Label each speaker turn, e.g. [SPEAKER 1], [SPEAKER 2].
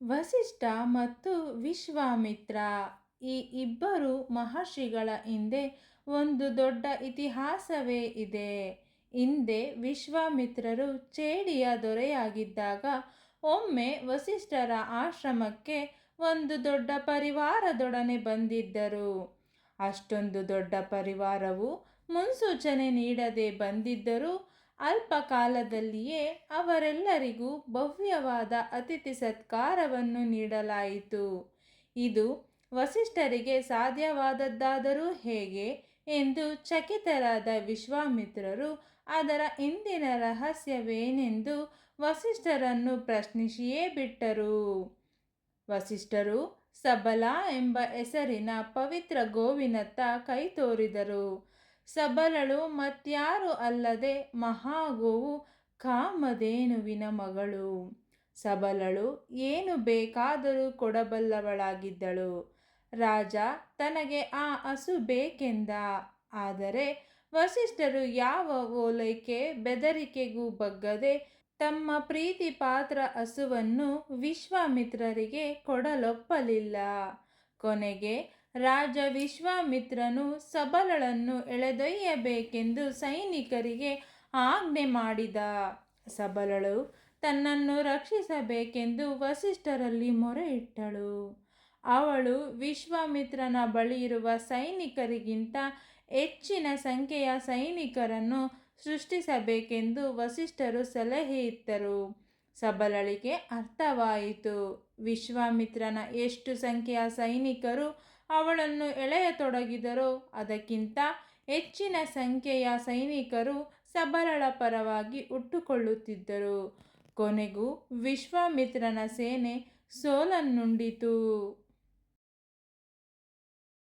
[SPEAKER 1] ವಸಿಷ್ಠ ಮತ್ತು ವಿಶ್ವಾಮಿತ್ರ ಈ ಇಬ್ಬರು ಮಹರ್ಷಿಗಳ ಹಿಂದೆ ಒಂದು ದೊಡ್ಡ ಇತಿಹಾಸವೇ ಇದೆ. ಹಿಂದೆ ವಿಶ್ವಾಮಿತ್ರರು ಚೇಡಿಯ ದೊರೆಯಾಗಿದ್ದಾಗ ಒಮ್ಮೆ ವಸಿಷ್ಠರ ಆಶ್ರಮಕ್ಕೆ ಒಂದು ದೊಡ್ಡ ಪರಿವಾರದೊಡನೆ ಬಂದಿದ್ದರು. ಅಷ್ಟೊಂದು ದೊಡ್ಡ ಪರಿವಾರವು ಮುನ್ಸೂಚನೆ ನೀಡದೆ ಬಂದಿದ್ದರೂ ಅಲ್ಪ ಕಾಲದಲ್ಲಿಯೇ ಅವರೆಲ್ಲರಿಗೂ ಭವ್ಯವಾದ ಅತಿಥಿ ಸತ್ಕಾರವನ್ನು ನೀಡಲಾಯಿತು. ಇದು ವಸಿಷ್ಠರಿಗೆ ಸಾಧ್ಯವಾದದ್ದಾದರೂ ಹೇಗೆ ಎಂದು ಚಕಿತರಾದ ವಿಶ್ವಾಮಿತ್ರರು ಅದರ ಹಿಂದಿನ ರಹಸ್ಯವೇನೆಂದು ವಸಿಷ್ಠರನ್ನು ಪ್ರಶ್ನಿಸಿಯೇ ಬಿಟ್ಟರು. ವಸಿಷ್ಠರು ಸಬಲ ಎಂಬ ಹೆಸರಿನ ಪವಿತ್ರ ಗೋವಿನತ್ತ ಕೈ ತೋರಿದರು. ಸಬಲಳು ಮತ್ಯಾರು ಅಲ್ಲದೆ ಮಹಾಗೋವು ಕಾಮಧೇನುವಿನ ಮಗಳು. ಸಬಲಳು ಏನು ಬೇಕಾದರೂ ಕೊಡಬಲ್ಲವಳಾಗಿದ್ದಳು. ರಾಜ ತನಗೆ ಆ ಹಸು ಬೇಕೆಂದ. ಆದರೆ ವಸಿಷ್ಠರು ಯಾವ ಓಲೈಕೆ ಬೆದರಿಕೆಗೂ ಬಗ್ಗದೆ ತಮ್ಮ ಪ್ರೀತಿ ಪಾತ್ರ ಹಸುವನ್ನು ವಿಶ್ವಾಮಿತ್ರರಿಗೆ ಕೊಡಲೊಪ್ಪಲಿಲ್ಲ. ಕೊನೆಗೆ ರಾಜ ವಿಶ್ವಾಮಿತ್ರನು ಸಬಲಳನ್ನು ಎಳೆದೊಯ್ಯಬೇಕೆಂದು ಸೈನಿಕರಿಗೆ ಆಜ್ಞೆ ಮಾಡಿದ. ಸಬಲಳು ತನ್ನನ್ನು ರಕ್ಷಿಸಬೇಕೆಂದು ವಸಿಷ್ಠರಲ್ಲಿ ಮೊರೆಯಿಟ್ಟಳು. ಅವಳು ವಿಶ್ವಾಮಿತ್ರನ ಬಳಿ ಇರುವ ಸೈನಿಕರಿಗಿಂತ ಹೆಚ್ಚಿನ ಸಂಖ್ಯೆಯ ಸೈನಿಕರನ್ನು ಸೃಷ್ಟಿಸಬೇಕೆಂದು ವಸಿಷ್ಠರು ಸಲಹೆಯಿತ್ತರು. ಸಬಲಳಿಗೆ ಅರ್ಥವಾಯಿತು. ವಿಶ್ವಾಮಿತ್ರನ ಎಷ್ಟು ಸಂಖ್ಯೆಯ ಸೈನಿಕರು ಅವಳನ್ನು ಎಳೆಯತೊಡಗಿದರೋ ಅದಕ್ಕಿಂತ ಹೆಚ್ಚಿನ ಸಂಖ್ಯೆಯ ಸೈನಿಕರು ಸಬಲಳ ಪರವಾಗಿ ಹುಟ್ಟುಕೊಳ್ಳುತ್ತಿದ್ದರು. ಕೊನೆಗೂ ವಿಶ್ವಾಮಿತ್ರನ ಸೇನೆ ಸೋಲನ್ನುಂಡಿತು.